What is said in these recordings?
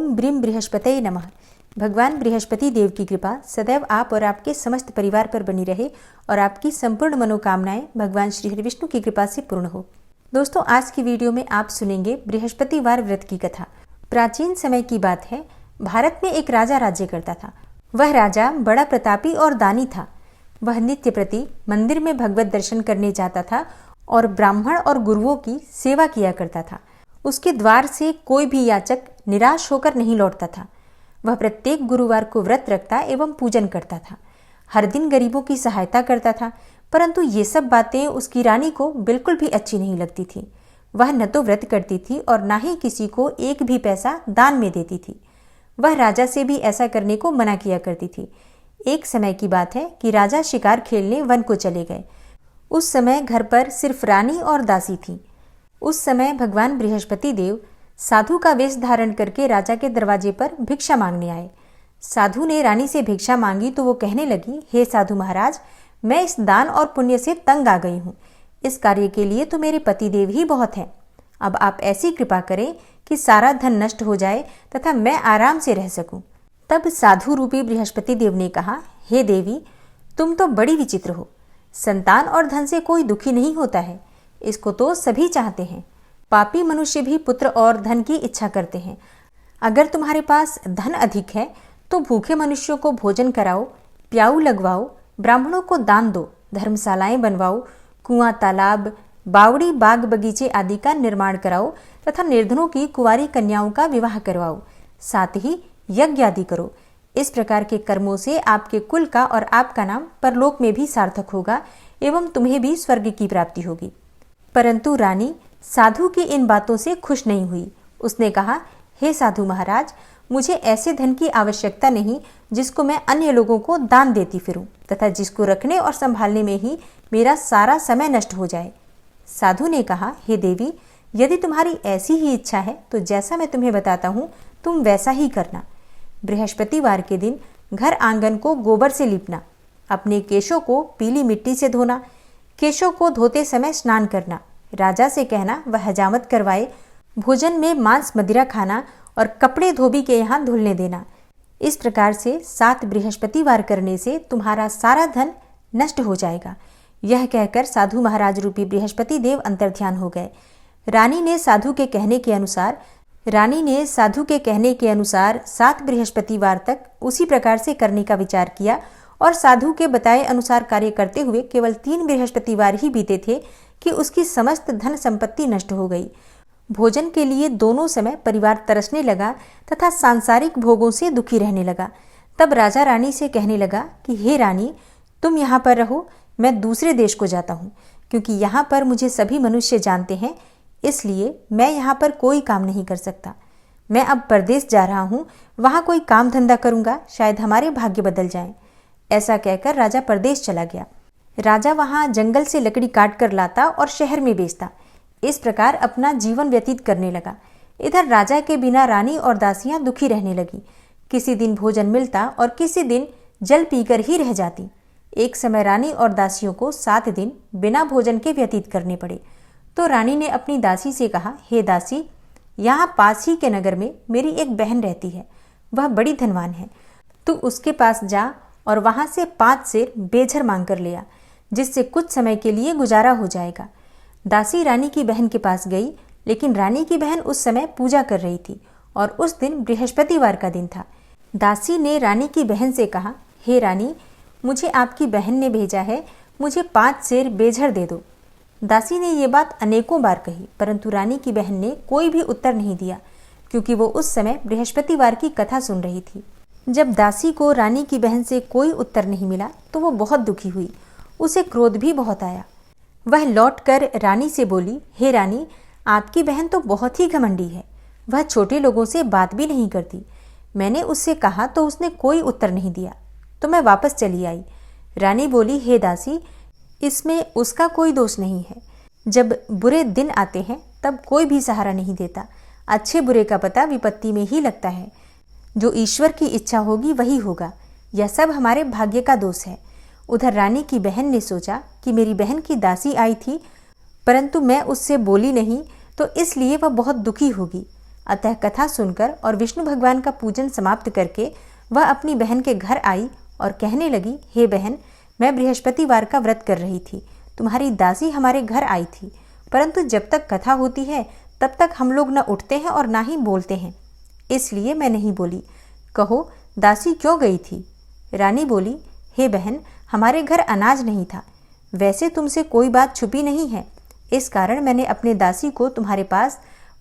ओम brim बृहस्पतये नमः। भगवान बृहस्पति देव की कृपा सदैव आप और आपके समस्त परिवार पर बनी रहे और आपकी संपूर्ण मनोकामनाएं भगवान श्री हरिविष्णु की कृपा से पूर्ण हो। दोस्तों, आज की वीडियो में आप सुनेंगे बृहस्पतिवार व्रत की कथा। प्राचीन समय की बात है, भारत में एक राजा राज्य करता था। वह राजा बड़ा प्रतापी और दानी था। वह नित्य प्रति मंदिर में भगवत दर्शन करने जाता था और ब्राह्मण और गुरुओं की सेवा किया करता था। उसके द्वार से कोई भी याचक निराश होकर नहीं लौटता था। वह प्रत्येक गुरुवार को व्रत रखता एवं पूजन करता था। हर दिन गरीबों की सहायता करता था, परंतु ये सब बातें उसकी रानी को बिल्कुल भी अच्छी नहीं लगती थी। वह न तो व्रत करती थी और न ही किसी को एक भी पैसा दान में देती थी। वह राजा से भी ऐसा करने को मना किया करती थी। एक समय की बात है कि राजा शिकार खेलने वन को चले गए। उस समय घर पर सिर्फ रानी और दासी थी। उस समय भगवान बृहस्पति देव साधु का वेश धारण करके राजा के दरवाजे पर भिक्षा मांगने आए। साधु ने रानी से भिक्षा मांगी तो वो कहने लगी, हे साधु महाराज, मैं इस दान और पुण्य से तंग आ गई हूँ। इस कार्य के लिए तो मेरे पतिदेव ही बहुत हैं। अब आप ऐसी कृपा करें कि सारा धन नष्ट हो जाए तथा मैं आराम से रह सकूं। तब साधु रूपी बृहस्पति देव ने कहा, हे देवी, तुम तो बड़ी विचित्र हो। संतान और धन से कोई दुखी नहीं होता है, इसको तो सभी चाहते हैं। पापी मनुष्य भी पुत्र और धन की इच्छा करते हैं। अगर तुम्हारे पास धन अधिक है तो भूखे मनुष्यों को भोजन कराओ, प्याऊ लगवाओ, ब्राह्मणों को दान दो, धर्मशालाएं बनवाओ, कुआं, तालाब, बावड़ी, बाग बगीचे आदि का निर्माण कराओ तथा निर्धनों की कुंवारी कन्याओं का विवाह करवाओ। साथ ही यज्ञ आदि करो। इस प्रकार के कर्मों से आपके कुल का और आपका नाम परलोक में भी सार्थक होगा एवं तुम्हें भी स्वर्ग की प्राप्ति होगी। परंतु रानी साधु की इन बातों से खुश नहीं हुई। उसने कहा, हे साधु महाराज, मुझे ऐसे धन की आवश्यकता नहीं जिसको मैं अन्य लोगों को दान देती फिरूं तथा जिसको रखने और संभालने में ही मेरा सारा समय नष्ट हो जाए। साधु ने कहा, हे देवी, यदि तुम्हारी ऐसी ही इच्छा है तो जैसा मैं तुम्हें बताता हूँ तुम वैसा ही करना। बृहस्पतिवार के दिन घर आंगन को गोबर से लीपना, अपने केशों को पीली मिट्टी से धोना, केशों को धोते समय स्नान करना, राजा से कहना वह हजामत करवाए, भोजन में मांस मदिरा खाना और कपड़े धोबी के यहाँ धुलने देना। इस प्रकार से 7 बृहस्पतिवार करने से तुम्हारा सारा धन नष्ट हो जाएगा। यह कहकर साधु महाराज रूपी बृहस्पति देव अंतर्ध्यान हो गए। रानी ने साधु के कहने के अनुसार 7 बृहस्पतिवार तक उसी प्रकार से करने का विचार किया और साधु के बताए अनुसार कार्य करते हुए केवल 3 बृहस्पतिवार ही बीते थे कि उसकी समस्त धन संपत्ति नष्ट हो गई। भोजन के लिए दोनों समय परिवार तरसने लगा तथा सांसारिक भोगों से दुखी रहने लगा। तब राजा रानी से कहने लगा कि हे रानी, तुम यहाँ पर रहो, मैं दूसरे देश को जाता हूँ, क्योंकि यहाँ पर मुझे सभी मनुष्य जानते हैं, इसलिए मैं यहाँ पर कोई काम नहीं कर सकता। मैं अब परदेश जा रहा हूँ, वहाँ कोई काम धंधा करूँगा, शायद हमारे भाग्य बदल जाएं। ऐसा कहकर राजा परदेश चला गया। राजा वहाँ जंगल से लकड़ी काट कर लाता और शहर में बेचता। इस प्रकार अपना जीवन व्यतीत करने लगा। इधर राजा के बिना रानी और दासियां दुखी रहने लगी। किसी दिन भोजन मिलता और किसी दिन जल पीकर ही रह जाती। एक समय रानी और दासियों को 7 दिन बिना भोजन के व्यतीत करने पड़े। तो रानी ने अपनी दासी से कहा, हे दासी, यहाँ पास ही के नगर में मेरी एक बहन रहती है, वह बड़ी धनवान है। तू उसके पास जा और वहां से 5 सेर बेझर मांग कर ले आ, जिससे कुछ समय के लिए गुजारा हो जाएगा। दासी रानी की बहन के पास गई, लेकिन रानी की बहन उस समय पूजा कर रही थी और उस दिन बृहस्पतिवार का दिन था। दासी ने रानी की बहन से कहा, हे रानी, मुझे आपकी बहन ने भेजा है, मुझे 5 सेर बेझर दे दो। दासी ने ये बात अनेकों बार कही, परंतु रानी की बहन ने कोई भी उत्तर नहीं दिया, क्योंकि वो उस समय बृहस्पतिवार की कथा सुन रही थी। जब दासी को रानी की बहन से कोई उत्तर नहीं मिला तो वो बहुत दुखी हुई। उसे क्रोध भी बहुत आया। वह लौटकर रानी से बोली, हे रानी, आपकी बहन तो बहुत ही घमंडी है, वह छोटे लोगों से बात भी नहीं करती। मैंने उससे कहा तो उसने कोई उत्तर नहीं दिया, तो मैं वापस चली आई। रानी बोली, हे दासी, इसमें उसका कोई दोष नहीं है। जब बुरे दिन आते हैं तब कोई भी सहारा नहीं देता। अच्छे बुरे का पता विपत्ति में ही लगता है। जो ईश्वर की इच्छा होगी वही होगा। यह सब हमारे भाग्य का दोष है। उधर रानी की बहन ने सोचा कि मेरी बहन की दासी आई थी, परंतु मैं उससे बोली नहीं, तो इसलिए वह बहुत दुखी होगी। अतः कथा सुनकर और विष्णु भगवान का पूजन समाप्त करके वह अपनी बहन के घर आई और कहने लगी, हे बहन, मैं बृहस्पतिवार का व्रत कर रही थी। तुम्हारी दासी हमारे घर आई थी, परंतु जब तक कथा होती है तब तक हम लोग न उठते हैं और ना ही बोलते हैं, इसलिए मैं नहीं बोली। कहो, दासी क्यों गई थी? रानी बोली, हे बहन, हमारे घर अनाज नहीं था। वैसे तुमसे कोई बात छुपी नहीं है, इस कारण मैंने अपने दासी को तुम्हारे पास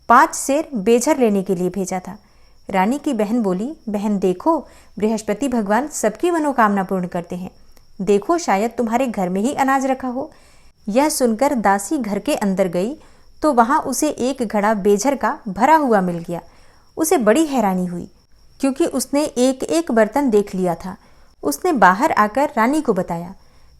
5 सेर बेझर लेने के लिए भेजा था। रानी की बहन बोली, बहन देखो, बृहस्पति भगवान सबकी मनोकामना पूर्ण करते हैं। देखो, शायद तुम्हारे घर में ही अनाज रखा हो। यह सुनकर दासी घर के अंदर गई तो वहां उसे एक घड़ा बेझर का भरा हुआ मिल गया। उसे बड़ी हैरानी हुई, क्योंकि उसने एक एक बर्तन देख लिया था। उसने बाहर आकर रानी को बताया।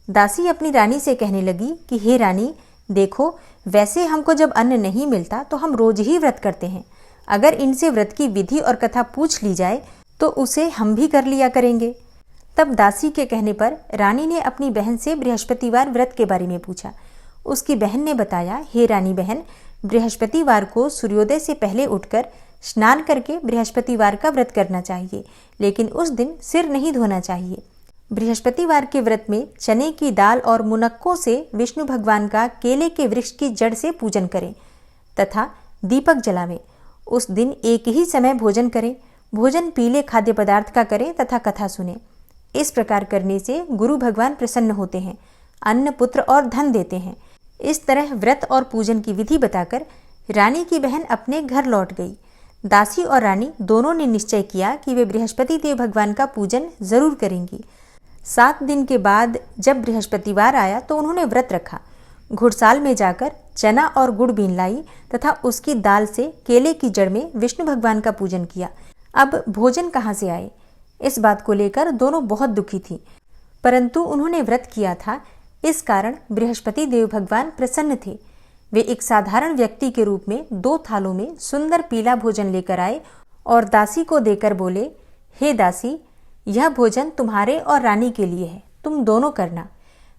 दासी अपनी रानी से कहने लगी कि हे रानी, देखो, वैसे हमको जब अन्न नहीं मिलता तो हम रोज ही व्रत करते हैं। अगर इनसे व्रत की विधि और कथा पूछ ली जाए तो उसे हम भी कर लिया करेंगे। तब दासी के कहने पर रानी ने अपनी बहन से बृहस्पतिवार व्रत के बारे में पूछा। उसकी बहन ने बताया, हे रानी बहन, बृहस्पतिवार को सूर्योदय से पहले उठकर स्नान करके बृहस्पतिवार का व्रत करना चाहिए, लेकिन उस दिन सिर नहीं धोना चाहिए। बृहस्पतिवार के व्रत में चने की दाल और मुनक्कों से विष्णु भगवान का केले के वृक्ष की जड़ से पूजन करें तथा दीपक जलावें। उस दिन एक ही समय भोजन करें। भोजन पीले खाद्य पदार्थ का करें तथा कथा सुने। इस प्रकार करने से गुरु भगवान प्रसन्न होते हैं, अन्न, पुत्र और धन देते हैं। इस तरह व्रत और पूजन की विधि बताकर रानी की बहन अपने घर लौट गई। दासी और रानी दोनों ने निश्चय किया कि वे बृहस्पति देव भगवान का पूजन जरूर करेंगी। 7 दिन के बाद जब बृहस्पतिवार आया तो उन्होंने व्रत रखा। घुड़साल में जाकर चना और गुड़ बीन लाई तथा उसकी दाल से केले की जड़ में विष्णु भगवान का पूजन किया। अब भोजन कहाँ से आए, इस बात को लेकर दोनों बहुत दुखी थी, परंतु उन्होंने व्रत किया था, इस कारण बृहस्पति देव भगवान प्रसन्न थे। वे एक साधारण व्यक्ति के रूप में 2 थालों में सुंदर पीला भोजन लेकर आए और दासी को देकर बोले, हे दासी, यह भोजन तुम्हारे और रानी के लिए है, तुम दोनों करना।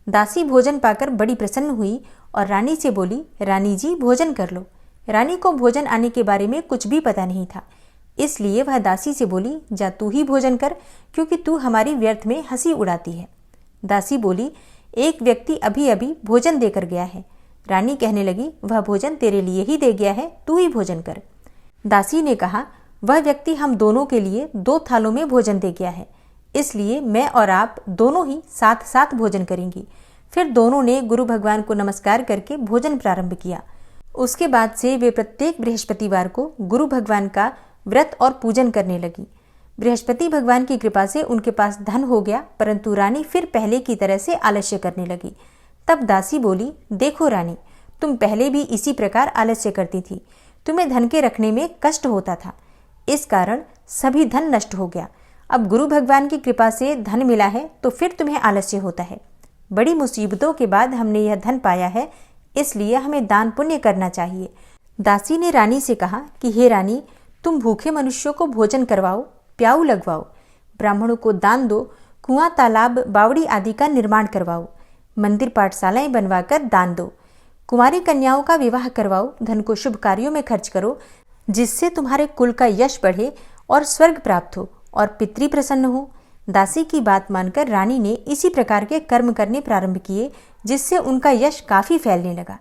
दासी भोजन पाकर बड़ी प्रसन्न हुई और रानी से बोली, रानी जी, भोजन कर लो। रानी को भोजन आने के बारे में कुछ भी पता नहीं था, इसलिए वह दासी से बोली, जा तू ही भोजन कर, क्योंकि तू हमारी व्यर्थ में हंसी उड़ाती है। दासी बोली, एक व्यक्ति अभी अभी भोजन देकर गया है। रानी कहने लगी, वह भोजन तेरे लिए ही दे गया है, तू ही भोजन कर। दासी ने कहा, वह व्यक्ति हम दोनों के लिए 2 थालों में भोजन दे गया है, इसलिए मैं और आप दोनों ही साथ साथ भोजन करेंगी। फिर दोनों ने गुरु भगवान को नमस्कार करके भोजन प्रारंभ किया। उसके बाद से वे प्रत्येक बृहस्पतिवार को गुरु भगवान का व्रत और पूजन करने लगी। बृहस्पति भगवान की कृपा से उनके पास धन हो गया, परंतु रानी फिर पहले की तरह से आलस्य करने लगी। तब दासी बोली, देखो रानी, तुम पहले भी इसी प्रकार आलस्य करती थी, तुम्हें धन के रखने में कष्ट होता था, इस कारण सभी धन नष्ट हो गया। अब गुरु भगवान की कृपा से धन मिला है तो फिर तुम्हें आलस्य होता है। बड़ी मुसीबतों के बाद हमने यह धन पाया है, इसलिए हमें दान पुण्य करना चाहिए। दासी ने रानी से कहा कि हे रानी, तुम भूखे मनुष्यों को भोजन करवाओ, प्याऊ लगवाओ, ब्राह्मणों को दान दो, कुआं, तालाब, बावड़ी आदि का निर्माण करवाओ, मंदिर पाठशालाएं बनवाकर दान दो, कुंवारी कन्याओं का विवाह करवाओ, धन को शुभ कार्यों में खर्च करो, जिससे तुम्हारे कुल का यश बढ़े और स्वर्ग प्राप्त हो और पितृ प्रसन्न हो। दासी की बात मानकर रानी ने इसी प्रकार के कर्म करने प्रारंभ किए, जिससे उनका यश काफी फैलने लगा।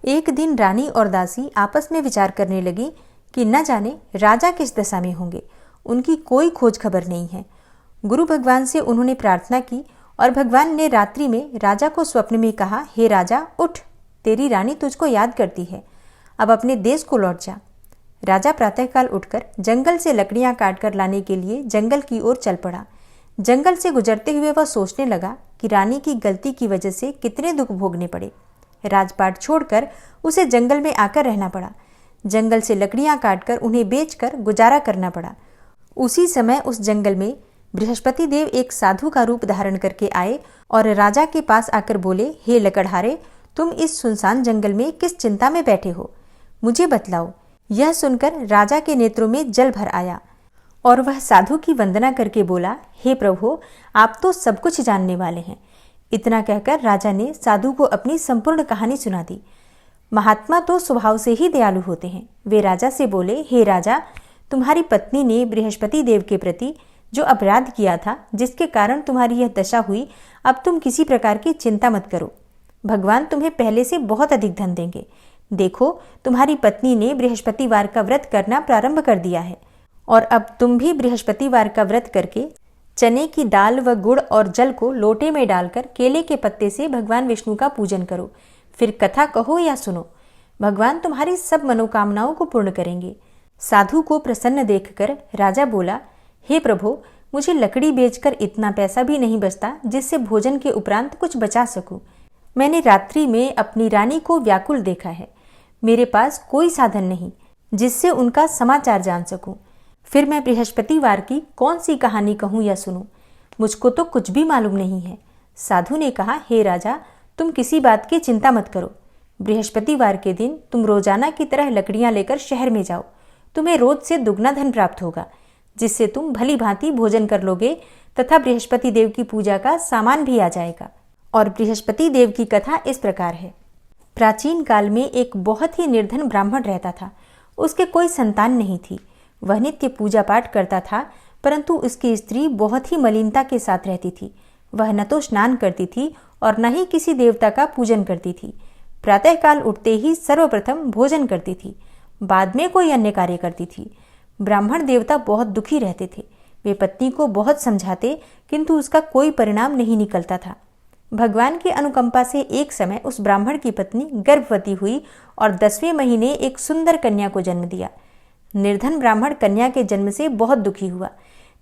एक दिन रानी और दासी आपस में विचार करने लगी कि न जाने राजा किस दशा में होंगे, उनकी कोई खोज खबर नहीं है। गुरु भगवान से उन्होंने प्रार्थना की और भगवान ने रात्रि में राजा को स्वप्न में कहा, हे राजा, उठ, तेरी रानी तुझको याद करती है, अब अपने देश को लौट जा। राजा प्रातःकाल उठकर जंगल से लकड़ियां काटकर लाने के लिए जंगल की ओर चल पड़ा। जंगल से गुजरते हुए वह सोचने लगा कि रानी की गलती की वजह से कितने दुख भोगने पड़े। राजपाट छोड़कर उसे जंगल में आकर रहना पड़ा। जंगल से लकड़ियां काटकर उन्हें बेचकर गुजारा करना पड़ा। उसी समय उस जंगल में बृहस्पति देव एक साधु का रूप धारण करके आए और राजा के पास आकर बोले, हे लकड़हारे, तुम इस सुनसान जंगल में किस चिंता में बैठे हो, मुझे बतलाओ। यह सुनकर राजा के नेत्रों में जल भर आया और वह साधु की वंदना करके बोला, हे प्रभु, आप तो सब कुछ जानने वाले हैं। इतना कहकर राजा ने साधु को अपनी संपूर्ण कहानी सुना दी। महात्मा तो स्वभाव से ही दयालु होते हैं। वे राजा से बोले, हे राजा, तुम्हारी पत्नी ने बृहस्पति देव के प्रति जो अपराध किया था, जिसके कारण तुम्हारी यह दशा हुई, अब तुम किसी प्रकार की चिंता मत करो। भगवान तुम्हें पहले से बहुत अधिक धन देंगे। देखो, तुम्हारी पत्नी ने बृहस्पतिवार का व्रत करना प्रारंभ कर दिया है और अब तुम भी बृहस्पतिवार का व्रत करके चने की दाल व गुड़ और जल को लोटे में डालकर केले के पत्ते से भगवान विष्णु का पूजन करो। फिर कथा कहो या सुनो। भगवान तुम्हारी सब मनोकामनाओं को पूर्ण करेंगे। साधु को प्रसन्न देखकर राजा बोला, हे प्रभु, मुझे लकड़ी बेचकर इतना पैसा भी नहीं बचता जिससे भोजन के उपरांत कुछ बचा सकूं। मैंने रात्रि में अपनी रानी को व्याकुल देखा है। मेरे पास कोई साधन नहीं जिससे उनका समाचार जान सकूं। फिर मैं बृहस्पतिवार की कौन सी कहानी कहूं या सुनूं? मुझको तो कुछ भी मालूम नहीं है। साधु ने कहा, हे राजा, तुम किसी बात की चिंता मत करो। बृहस्पतिवार के दिन तुम रोजाना की तरह लकड़ियां लेकर शहर में जाओ। तुम्हें रोज से दुगना धन प्राप्त होगा, जिससे तुम भली भांति भोजन कर लोगे तथा बृहस्पति देव की पूजा का सामान भी आ जाएगा। और बृहस्पति देव की कथा इस प्रकार है। प्राचीन काल में एक बहुत ही निर्धन ब्राह्मण रहता था। उसके कोई संतान नहीं थी। वह नित्य पूजा पाठ करता था, परंतु उसकी स्त्री बहुत ही मलिनता के साथ रहती थी। वह न तो स्नान करती थी और न ही किसी देवता का पूजन करती थी। प्रातःकाल उठते ही सर्वप्रथम भोजन करती थी, बाद में कोई अन्य कार्य करती थी। ब्राह्मण देवता बहुत दुखी रहते थे। वे पत्नी को बहुत समझाते, किंतु उसका कोई परिणाम नहीं निकलता था। भगवान की अनुकंपा से एक समय उस ब्राह्मण की पत्नी गर्भवती हुई और 10वें महीने एक सुंदर कन्या को जन्म दिया। निर्धन ब्राह्मण कन्या के जन्म से बहुत दुखी हुआ।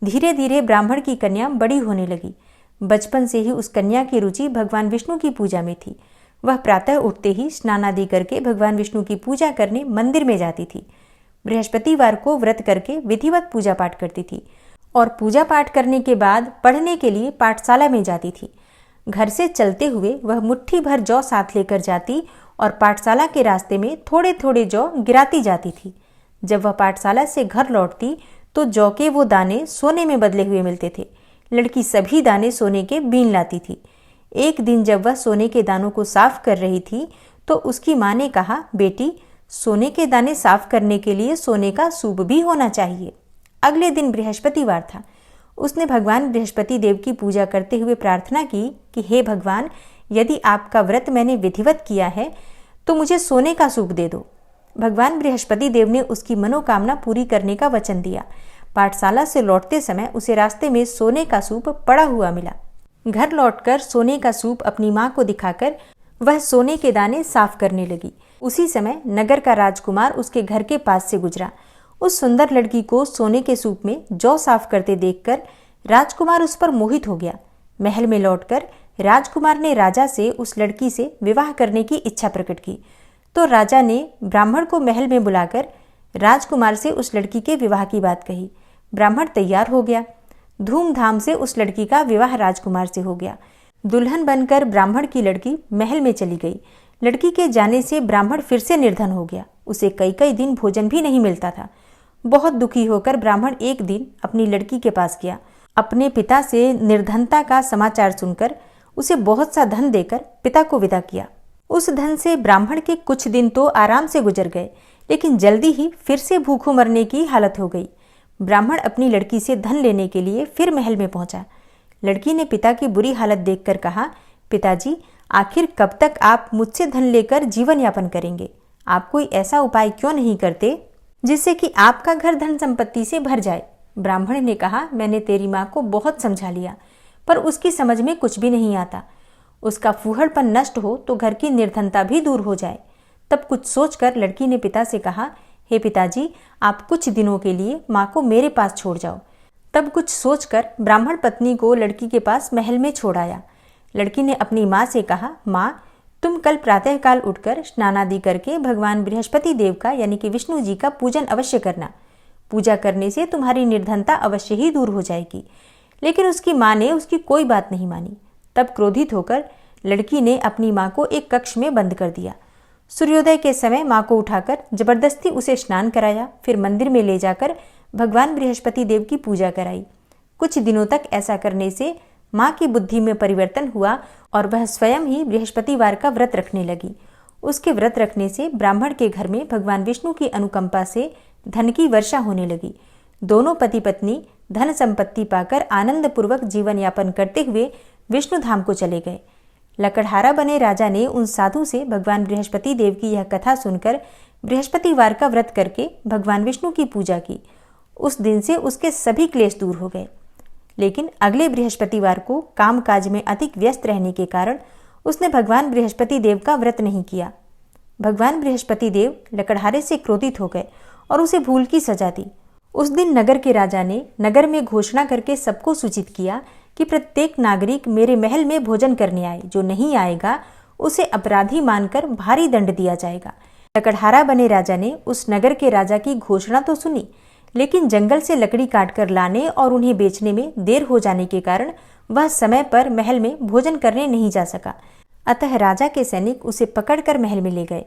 धीरे धीरे ब्राह्मण की कन्या बड़ी होने लगी। बचपन से ही उस कन्या की रुचि भगवान विष्णु की पूजा में थी। वह प्रातः उठते ही स्नान आदि करके भगवान विष्णु की पूजा करने मंदिर में जाती थी। बृहस्पतिवार को व्रत करके विधिवत पूजा पाठ करती थी और पूजा पाठ करने के बाद पढ़ने के लिए पाठशाला में जाती थी। घर से चलते हुए वह मुट्ठी भर जौ साथ लेकर जाती और पाठशाला के रास्ते में थोड़े थोड़े जौ गिराती जाती थी। जब वह पाठशाला से घर लौटती तो जौ के वो दाने सोने में बदले हुए मिलते थे। लड़की सभी दाने सोने के बीन लाती थी। एक दिन जब वह सोने के दानों को साफ कर रही थी तो उसकी माँ ने कहा, बेटी, सोने के दाने साफ करने के लिए सोने का सूप भी होना चाहिए। अगले दिन बृहस्पतिवार था। उसने भगवान बृहस्पति देव की पूजा करते हुए प्रार्थना की कि हे भगवान, यदि आपका व्रत मैंने विधिवत किया है तो मुझे सोने का सूप दे दो। भगवान बृहस्पति देव ने उसकी मनोकामना पूरी करने का वचन दिया। पाठशाला से लौटते समय उसे रास्ते में सोने का सूप पड़ा हुआ मिला। घर लौटकर सोने का सूप अपनी माँ को दिखाकर वह सोने के दाने साफ करने लगी। उसी समय नगर का राजकुमार उसके घर के पास से गुजरा। उस सुंदर लड़की को सोने के सूप में जौ साफ करते देखकर राजकुमार उस पर मोहित हो गया। महल में लौटकर राजकुमार ने राजा से उस लड़की से विवाह करने की इच्छा प्रकट की। तो राजा ने ब्राह्मण को महल में बुलाकर राजकुमार से उस लड़की के विवाह की बात कही। ब्राह्मण तैयार हो गया। धूमधाम से उस लड़की का विवाह राजकुमार से हो गया। दुल्हन बनकर ब्राह्मण की लड़की महल में चली गई। लड़की के जाने से ब्राह्मण फिर से निर्धन हो गया। उसे कई कई दिन भोजन भी नहीं मिलता था। बहुत दुखी होकर ब्राह्मण एक दिन अपनी लड़की के पास गया। अपने पिता से निर्धनता का समाचार सुनकर उसे बहुत सा धन देकर पिता को विदा किया। उस धन से ब्राह्मण के कुछ दिन तो आराम से गुजर गए, लेकिन जल्दी ही फिर से भूखों मरने की हालत हो गई। ब्राह्मण अपनी लड़की से धन लेने के लिए फिर महल में पहुंचा। लड़की ने पिता की बुरी हालत देखकर कहा, पिताजी, आखिर कब तक आप मुझसे धन लेकर जीवन यापन करेंगे? आप कोई ऐसा उपाय क्यों नहीं करते जिससे कि आपका घर धन संपत्ति से भर जाए? ब्राह्मण ने कहा, मैंने तेरी माँ को बहुत समझा लिया, पर उसकी समझ में कुछ भी नहीं आता। उसका फूहड़पन नष्ट हो तो घर की निर्धनता भी दूर हो जाए। तब कुछ सोचकर लड़की ने पिता से कहा, हे पिताजी, आप कुछ दिनों के लिए माँ को मेरे पास छोड़ जाओ। तब कुछ सोचकर ब्राह्मण पत्नी को लड़की के पास महल में छोड़ आया। लड़की ने अपनी माँ से कहा, माँ, तुम कल प्रातःकाल उठकर स्नान आदि करके भगवान बृहस्पति देव का यानी कि विष्णु जी का पूजन अवश्य करना। पूजा करने से तुम्हारी निर्धनता अवश्य ही दूर हो जाएगी। लेकिन उसकी माँ ने उसकी कोई बात नहीं मानी। तब क्रोधित होकर लड़की ने अपनी माँ को एक कक्ष में बंद कर दिया। सूर्योदय के समय माँ को उठाकर जबरदस्ती उसे स्नान कराया, फिर मंदिर में ले जाकर भगवान बृहस्पति देव की पूजा कराई। कुछ दिनों तक ऐसा करने से माँ की बुद्धि में परिवर्तन हुआ और वह स्वयं ही बृहस्पतिवार का व्रत रखने लगी। उसके व्रत रखने से ब्राह्मण के घर में भगवान विष्णु की अनुकंपा से धन की वर्षा होने लगी। दोनों पति पत्नी धन संपत्ति पाकर आनंद पूर्वक जीवन यापन करते हुए विष्णु धाम को चले गए। लकड़हारा बने राजा ने उन साधु से भगवान बृहस्पति देव की यह कथा सुनकर बृहस्पतिवार का व्रत करके भगवान विष्णु की पूजा की। उस दिन से उसके सभी क्लेश दूर हो गए। लेकिन अगले बृहस्पतिवार को कामकाज में अधिक व्यस्त रहने के कारण उसने भगवान बृहस्पति देव का व्रत नहीं किया। भगवान बृहस्पति देव लकड़हारे से क्रोधित हो गए और उसे भूल की सजा दी। उस दिन नगर के राजा ने नगर में घोषणा करके सबको सूचित किया कि प्रत्येक नागरिक मेरे महल में भोजन करने आए, जो नहीं आएगा उसे अपराधी मानकर भारी दंड दिया जाएगा। लकड़हारा बने राजा ने उस नगर के राजा की घोषणा तो सुनी, लेकिन जंगल से लकड़ी काटकर लाने और उन्हें बेचने में देर हो जाने के कारण वह समय पर महल में भोजन करने नहीं जा सका। अतः राजा के सैनिक उसे पकड़कर महल में ले गए।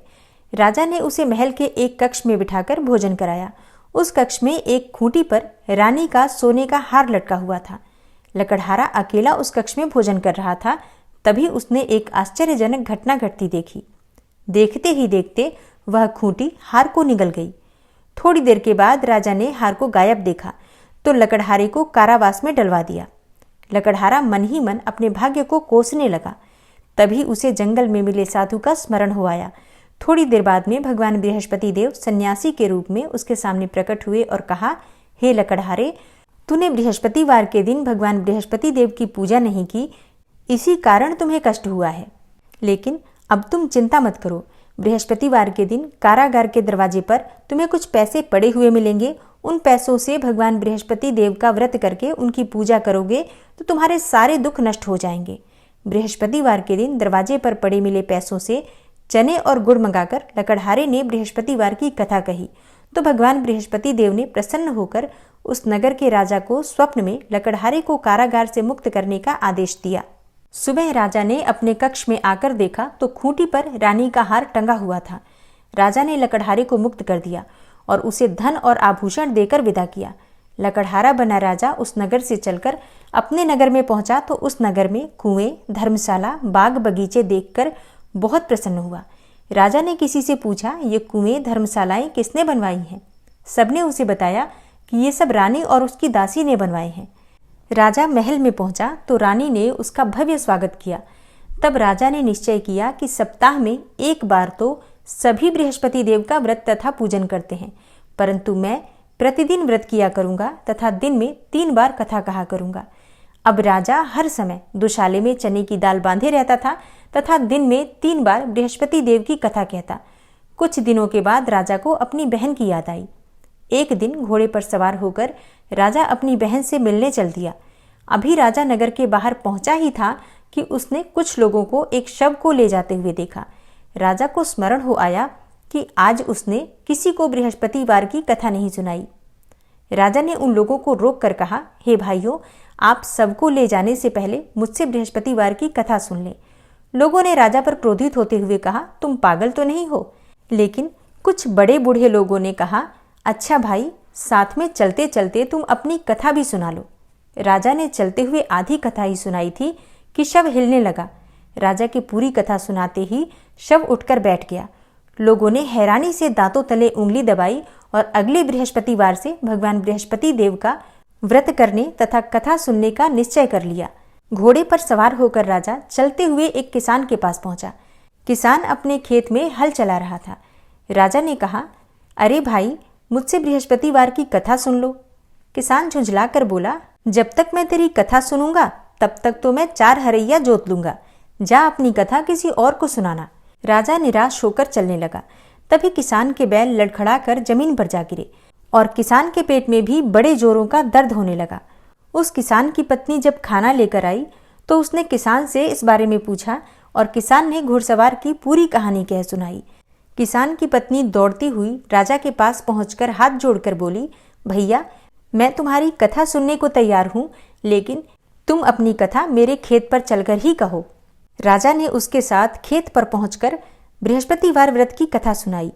राजा ने उसे महल के एक कक्ष में बिठाकर भोजन कराया। उस कक्ष में एक खूंटी पर रानी का सोने का हार लटका हुआ था। लकड़हारा अकेला उस कक्ष में भोजन कर रहा था। तभी उसने एक आश्चर्यजनक घटना घटती देखी। देखते ही देखते वह खूंटी हार को निगल गई। थोड़ी देर के बाद राजा ने हार को गायब देखा तो लकड़हारे को कारावास में डलवा दिया। लकड़हारा मन ही मन अपने भाग्य को कोसने लगा। तभी उसे जंगल में मिले साधु का स्मरण हो आया। थोड़ी देर बाद में भगवान बृहस्पति देव सन्यासी के रूप में उसके सामने प्रकट हुए और कहा, हे लकड़हारे, तूने बृहस्पतिवार के दिन भगवान बृहस्पति देव की पूजा नहीं की, इसी कारण तुम्हें कष्ट हुआ है। लेकिन अब तुम चिंता मत करो। बृहस्पतिवार के दिन कारागार के दरवाजे पर तुम्हें कुछ पैसे पड़े हुए मिलेंगे। उन पैसों से भगवान बृहस्पति देव का व्रत करके उनकी पूजा करोगे तो तुम्हारे सारे दुख नष्ट हो जाएंगे। बृहस्पतिवार के दिन दरवाजे पर पड़े मिले पैसों से चने और गुड़ मंगाकर लकड़हारे ने बृहस्पतिवार की कथा कही तो भगवान बृहस्पति देव ने प्रसन्न होकर उस नगर के राजा को स्वप्न में लकड़हारे को कारागार से मुक्त करने का आदेश दिया। सुबह राजा ने अपने कक्ष में आकर देखा तो खूंटी पर रानी का हार टंगा हुआ था। राजा ने लकड़हारे को मुक्त कर दिया और उसे धन और आभूषण देकर विदा किया। लकड़हारा बना राजा उस नगर से चलकर अपने नगर में पहुंचा तो उस नगर में कुएं, धर्मशाला, बाग बगीचे देखकर बहुत प्रसन्न हुआ। राजा ने किसी से पूछा, ये कुएं, धर्मशालाएं किसने बनवाई हैं? सबने उसे बताया कि ये सब रानी और उसकी दासी ने बनवाए हैं। राजा महल में पहुंचा तो रानी ने उसका भव्य स्वागत किया। तब राजा ने निश्चय किया कि सप्ताह में एक बार तो सभी बृहस्पति देव का व्रत तथा पूजन करते हैं, परंतु मैं प्रतिदिन व्रत किया करूंगा तथा दिन में 3 बार कथा कहा करूंगा। अब राजा हर समय दुशाले में चने की दाल बांधे रहता था तथा दिन में 3 बार बृहस्पति देव की कथा कहता। कुछ दिनों के बाद राजा को अपनी बहन की याद आई। एक दिन घोड़े पर सवार होकर राजा अपनी बहन से मिलने चल दिया। अभी राजा नगर के बाहर पहुंचा ही था कि उसने कुछ लोगों को एक शव को ले जाते हुए देखा। राजा को स्मरण हो आया कि आज उसने किसी को बृहस्पतिवार की कथा नहीं सुनाई। राजा ने उन लोगों को रोक कर कहा, हे भाइयों, आप सबको ले जाने से पहले मुझसे बृहस्पतिवार की कथा सुन लें। लोगों ने राजा पर क्रोधित होते हुए कहा, तुम पागल तो नहीं हो? लेकिन कुछ बड़े बूढ़े लोगों ने कहा, अच्छा भाई, साथ में चलते चलते तुम अपनी कथा भी सुना लो। राजा ने चलते हुए आधी कथा ही सुनाई थी कि शव हिलने लगा। राजा की पूरी कथा सुनाते ही शव उठकर बैठ गया। लोगों ने हैरानी से दांतों तले उंगली दबाई और अगले बृहस्पतिवार से भगवान बृहस्पति देव का व्रत करने तथा कथा सुनने का निश्चय कर लिया। घोड़े पर सवार होकर राजा चलते हुए एक किसान के पास पहुंचा। किसान अपने खेत में हल चला रहा था। राजा ने कहा, अरे भाई, मुझसे बृहस्पतिवार की कथा सुन लो। किसान झुंझला कर बोला, जब तक मैं तेरी कथा सुनूंगा तब तक तो मैं 4 हरैया जोत लूंगा। जा अपनी कथा किसी और को सुनाना। राजा निराश होकर चलने लगा। तभी किसान के बैल लड़खड़ा कर जमीन पर जा गिरे और किसान के पेट में भी बड़े जोरों का दर्द होने लगा। उस किसान की पत्नी जब खाना लेकर आई तो उसने किसान से इस बारे में पूछा और किसान ने घुड़सवार की पूरी कहानी कह सुनाई। किसान की पत्नी दौड़ती हुई राजा के पास पहुंचकर हाथ जोड़कर बोली, भैया, मैं तुम्हारी कथा सुनने को तैयार हूं, लेकिन तुम अपनी कथा मेरे खेत पर चलकर ही कहो। राजा ने उसके साथ खेत पर पहुंचकर बृहस्पतिवार व्रत की कथा सुनाई।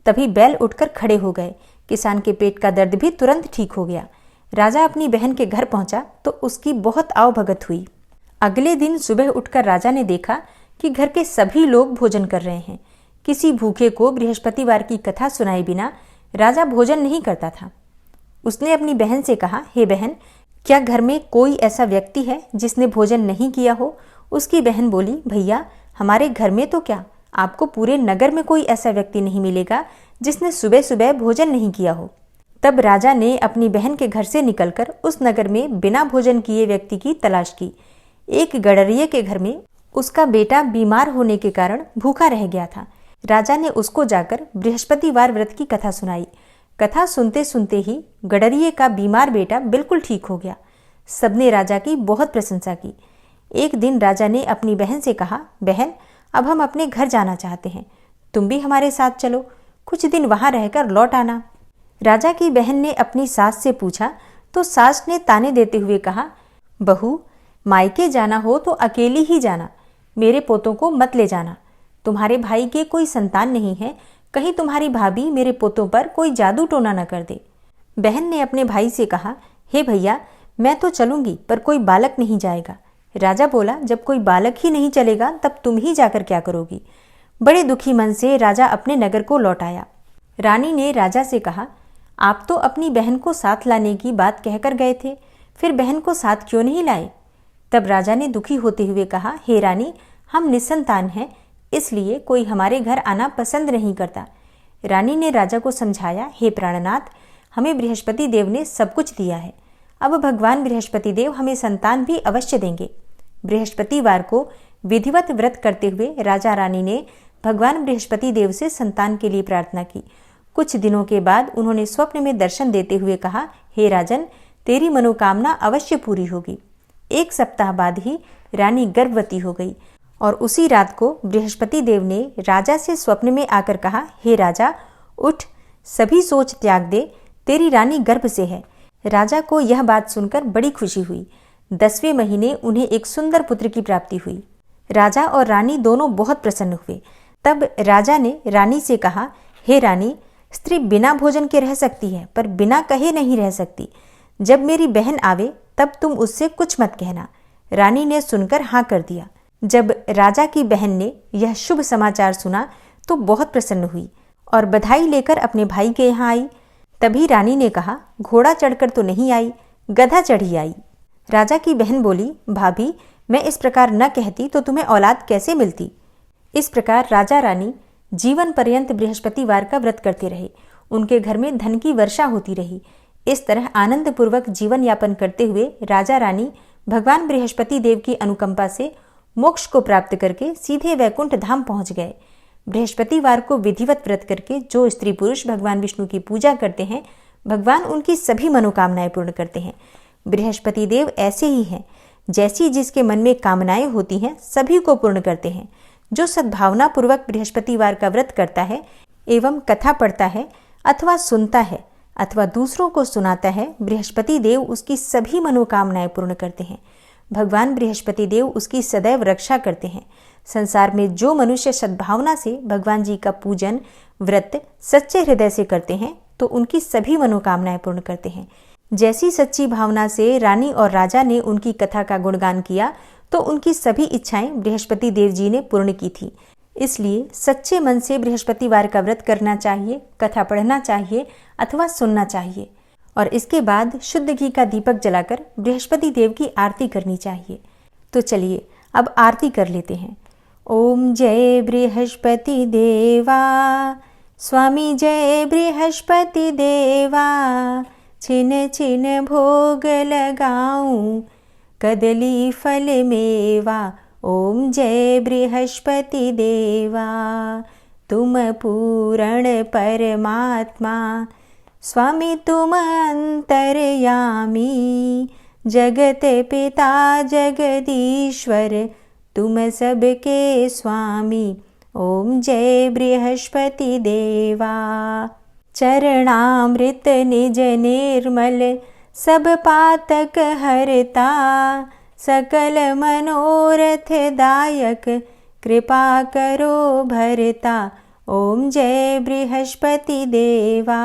तभी बैल उठकर खड़े हो गए। किसान के पेट का दर्द भी तुरंत ठीक हो गया। राजा अपनी बहन के घर पहुंचा तो उसकी बहुत आवभगत हुई। अगले दिन सुबह उठकर राजा ने देखा कि घर के सभी लोग भोजन कर रहे हैं, किसी भूखे को बृहस्पतिवार की कथा सुनाए बिना राजा भोजन नहीं करता था। उसने अपनी बहन से कहा, हे बहन, क्या घर में कोई ऐसा व्यक्ति है जिसने भोजन नहीं किया हो? उसकी बहन बोली, भैया, हमारे घर में तो क्या, आपको पूरे नगर में कोई ऐसा व्यक्ति नहीं मिलेगा जिसने सुबह सुबह भोजन नहीं किया हो। तब राजा ने अपनी बहन के घर से निकलकर उस नगर में बिना भोजन किए व्यक्ति की तलाश की। एक गडरिये के घर में उसका बेटा बीमार होने के कारण भूखा रह गया था। राजा ने उसको जाकर बृहस्पतिवार व्रत की कथा सुनाई। कथा सुनते सुनते ही गडरिये का बीमार बेटा बिल्कुल ठीक हो गया। सबने राजा की बहुत प्रशंसा की। एक दिन राजा ने अपनी बहन से कहा, बहन, अब हम अपने घर जाना चाहते हैं, तुम भी हमारे साथ चलो, कुछ दिन वहां रहकर लौट आना। राजा की बहन ने अपनी सास से पूछा तो सास ने ताने देते हुए कहा, बहू, मायके जाना हो तो अकेली ही जाना, मेरे पोतों को मत ले जाना। तुम्हारे भाई के कोई संतान नहीं है, कहीं तुम्हारी भाभी मेरे पोतों पर कोई जादू टोना न कर दे। बहन ने अपने भाई से कहा, हे भैया, मैं तो चलूंगी पर कोई बालक नहीं जाएगा। राजा बोला, जब कोई बालक ही नहीं चलेगा तब तुम ही जाकर क्या करोगी? बड़े दुखी मन से राजा अपने नगर को लौट आया। रानी ने राजा से कहा, आप तो अपनी बहन को साथ लाने की बात कहकर गए थे, फिर बहन को साथ क्यों नहीं लाए? तब राजा ने दुखी होते हुए कहा, हे रानी, हम निसंतान हैं, इसलिए कोई हमारे घर आना पसंद नहीं करता। रानी ने राजा को समझाया, हे प्राणनाथ, हमें बृहस्पति देव ने सब कुछ दिया है, अब भगवान बृहस्पति देव हमें संतान भी अवश्य देंगे। बृहस्पतिवार को विधिवत व्रत करते हुए राजा रानी ने भगवान बृहस्पति देव से संतान के लिए प्रार्थना की। कुछ दिनों के बाद उन्होंने स्वप्न में दर्शन देते हुए कहा, हे राजन, तेरी मनोकामना अवश्य पूरी होगी। 1 सप्ताह बाद ही रानी गर्भवती हो गई और उसी रात को बृहस्पति देव ने राजा से स्वप्न में आकर कहा, हे राजा, उठ, सभी सोच त्याग दे, तेरी रानी गर्भ से है। राजा को यह बात सुनकर बड़ी खुशी हुई। 10वें महीने उन्हें एक सुंदर पुत्र की प्राप्ति हुई। राजा और रानी दोनों बहुत प्रसन्न हुए। तब राजा ने रानी से कहा, हे रानी, स्त्री बिना भोजन के रह सकती है पर बिना कहे नहीं रह सकती। जब मेरी बहन आवे तब तुम उससे कुछ मत कहना। रानी ने सुनकर हाँ कर दिया। जब राजा की बहन ने यह शुभ समाचार सुना तो बहुत प्रसन्न हुई और बधाई लेकर अपने भाई के यहाँ आई। तभी रानी ने कहा, घोड़ा चढ़कर तो नहीं आई, गधा चढ़ी आई। राजा की बहन बोली, भाभी, मैं इस प्रकार न कहती तो तुम्हें औलाद कैसे मिलती? इस प्रकार राजा रानी जीवन पर्यंत बृहस्पतिवार का व्रत करते रहे। उनके घर में धन की वर्षा होती रही। इस तरह आनंद पूर्वक जीवन यापन करते हुए राजा रानी भगवान बृहस्पति देव की अनुकंपा से मोक्ष को प्राप्त करके सीधे वैकुंठ धाम पहुंच गए। बृहस्पतिवार को विधिवत व्रत करके जो स्त्री पुरुष भगवान विष्णु की पूजा करते हैं, भगवान उनकी सभी मनोकामनाएं पूर्ण करते हैं। बृहस्पति देव ऐसे ही हैं, जैसी जिसके मन में कामनाएं होती हैं सभी को पूर्ण करते हैं। जो सद्भावना पूर्वक बृहस्पतिवार का व्रत करता है एवं कथा पढ़ता है अथवा सुनता है अथवा दूसरों को सुनाता है, बृहस्पति देव उसकी सभी मनोकामनाएं पूर्ण करते हैं। भगवान बृहस्पति देव उसकी सदैव रक्षा करते हैं। संसार में जो मनुष्य सद्भावना से भगवान जी का पूजन व्रत सच्चे हृदय से करते हैं तो उनकी सभी मनोकामनाएं पूर्ण करते हैं। जैसी सच्ची भावना से रानी और राजा ने उनकी कथा का गुणगान किया तो उनकी सभी इच्छाएं बृहस्पति देव जी ने पूर्ण की थी। इसलिए सच्चे मन से बृहस्पतिवार का व्रत करना चाहिए, कथा पढ़ना चाहिए अथवा सुनना चाहिए और इसके बाद शुद्ध घी का दीपक जलाकर बृहस्पति देव की आरती करनी चाहिए। तो चलिए अब आरती कर लेते हैं। ओम जय बृहस्पति देवा, स्वामी जय बृहस्पति देवा, छिन छिन भोग लगाऊं कदली फल मेवा। ओम जय बृहस्पति देवा, तुम पूर्ण परमात्मा, स्वामी तुम अंतर्यामी, जगत पिता जगदीश्वर, तुम सबके स्वामी। ओम जय बृहस्पति देवा, चरणामृत निज निर्मल, सब पातक हरता, सकल मनोरथ दायक, कृपा करो भरता। ओम जय बृहस्पति देवा,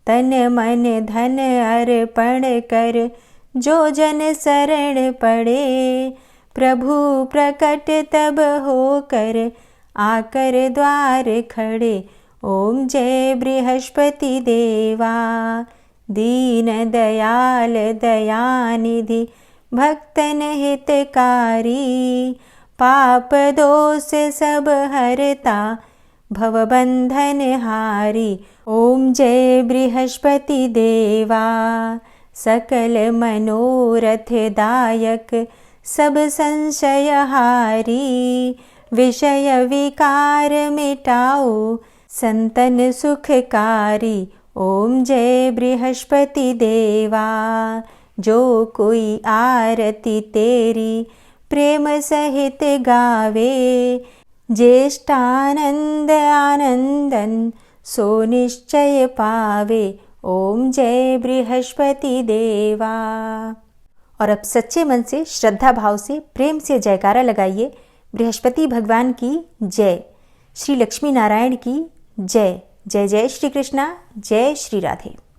तन मन धन अर्पण कर, जो जन शरण पड़े, प्रभु प्रकट तब होकर आकर द्वार खड़े। ओम जय बृहस्पति देवा। दीन दयाल दयानिधि भक्तन हितकारी। पाप दोष सब हरता भवबंधन हारी। ओम जय बृहस्पति देवा। सकल मनोरथ दायक सब संशय हारी। विषय विकार मिटाओ संतन सुखकारी। ओम जय बृहस्पति देवा। जो कोई आरती तेरी प्रेम सहित गावे। ज्येष्ठानंद आनंदन सो निश्चय पावे। ओम जय बृहस्पति देवा। और अब सच्चे मन से, श्रद्धा भाव से, प्रेम से जयकारा लगाइए। बृहस्पति भगवान की जय। श्री लक्ष्मी नारायण की जय। जय जय श्री कृष्णा। जय श्री राधे।